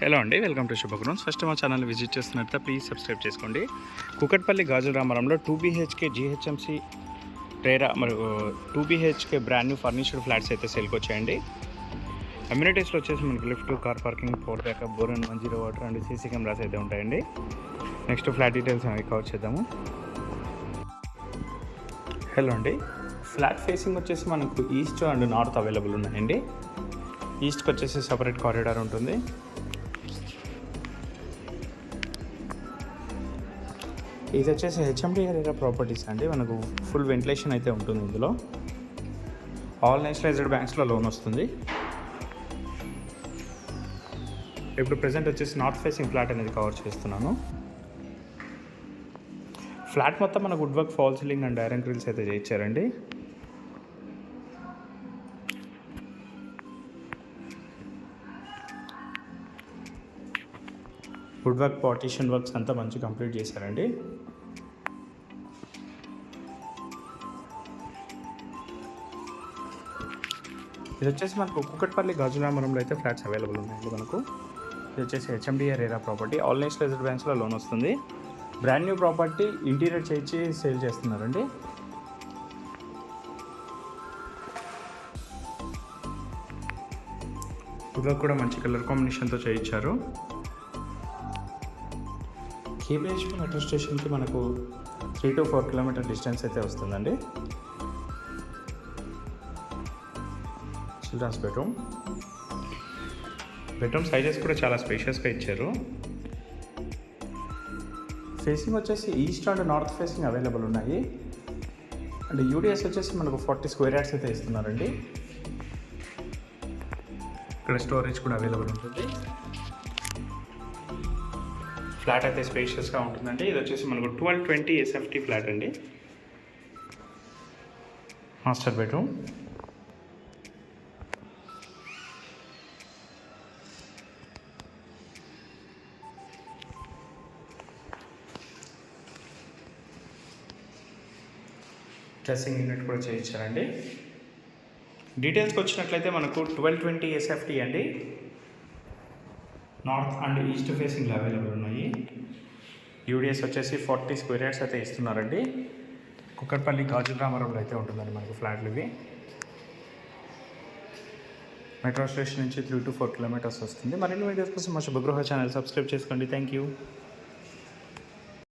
Hello అండి, welcome to శుభగ్రౌండ్స్. First మా channel visit చేస్తున్నట్లయితే ప్లీజ్ సబ్స్క్రైబ్ చేసుకోండి. కూకట్పల్లి గాజుల రామారంలో 2 BHK GHMC రేరా మరియు 2 BHK బ్రాండ్ న్యూ ఫర్నిచర్డ్ ఫ్లాట్స్ అయితే సేల్కి వచ్చాయండి. అమ్యూనిటీస్లో వచ్చేసి మనకి lift, car parking, power backup, bore and 10 water and CC cameras అయితే ఉంటాయండి. నెక్స్ట్ ఫ్లాట్ డీటెయిల్స్ అనేవి కవర్ చేద్దాము. హలో అండి, ఫ్లాట్ ఫేసింగ్ వచ్చేసి మనకు ఈస్ట్ అండ్ నార్త్ అవైలబుల్ ఉన్నాయండి. ఈస్ట్కి వచ్చేసి సపరేట్ కారిడార్ ఉంటుంది. ఇది వచ్చేసి హెచ్ఎండి ఏరియా ప్రాపర్టీస్ అండి. మనకు ఫుల్ వెంటిలేషన్ అయితే ఉంటుంది. ఇందులో ఆల్ నేషనలైజ్డ్ బ్యాంక్స్లో లోన్ వస్తుంది. ఇప్పుడు ప్రజెంట్ వచ్చేసి నార్త్ ఫేసింగ్ ఫ్లాట్ అనేది కవర్ చేస్తున్నాను. ఫ్లాట్ మొత్తం మనకు wood work, fall ceiling and iron grills అయితే చేయించారండి. వుడ్ వర్క్, పార్టీషన్ వర్క్స్ అంతా మంచి కంప్లీట్ చేశారండి. ఇది వచ్చేసి మనకు కూకట్పల్లి గాజుల రామారంలో అయితే ఫ్లాట్స్ అవైలబుల్ ఉన్నాయండి. మనకు ఇది వచ్చేసి HMDR area property, all nationalised బ్యాంక్స్లో లోన్ వస్తుంది. బ్రాండ్ న్యూ ప్రాపర్టీ, ఇంటీరియర్ చేయించి సేల్ చేస్తున్నారండి. వుడ్ వర్క్ కూడా మంచి కలర్ కాంబినేషన్తో చేయించారు. కేబిహెచ్పి మెట్రో స్టేషన్కి మనకు 3 to 4 కిలోమీటర్ డిస్టెన్స్ అయితే వస్తుందండి. చిల్డ్రన్స్ బెడ్రూమ్ సైజెస్ కూడా చాలా స్పేషియస్గా ఇచ్చారు. ఫేసింగ్ వచ్చేసి east and north facing available ఉన్నాయి. అండ్ యూడిఎస్ వచ్చేసి మనకు 40 స్క్వేర్ యార్డ్స్ అయితే ఇస్తున్నారండి. ఇక్కడ స్టోరేజ్ కూడా అవైలబుల్ ఉంటుంది. ఫ్లాట్ అయితే స్పేషియస్గా ఉంటుందండి. ఇది వచ్చేసి మనకు 1220 SFT ఫ్లాట్ అండి. మాస్టర్ బెడ్రూమ్, డ్రెస్సింగ్ యూనిట్ కూడా చేయించారండి. డీటెయిల్స్కి వచ్చినట్లయితే మనకు 1220 SFT అండి. నార్త్ అండ్ ఈస్ట్ ఫేసింగ్లో అవైలబుల్ ఉన్నాయి. యూడిఎస్ వచ్చేసి 40 స్క్వేర్ యార్డ్స్ అయితే ఇస్తున్నారండి. కూకట్పల్లి గాజుల రామారంలో అయితే ఉంటుందండి మనకు ఫ్లాట్లు ఇవి. మెట్రో స్టేషన్ నుంచి 3 to 4 కిలోమీటర్స్ వస్తుంది. మరిన్ని వీడియోస్ కోసం మా శుభగృహ ఛానల్ సబ్స్క్రైబ్ చేసుకోండి. Thank you.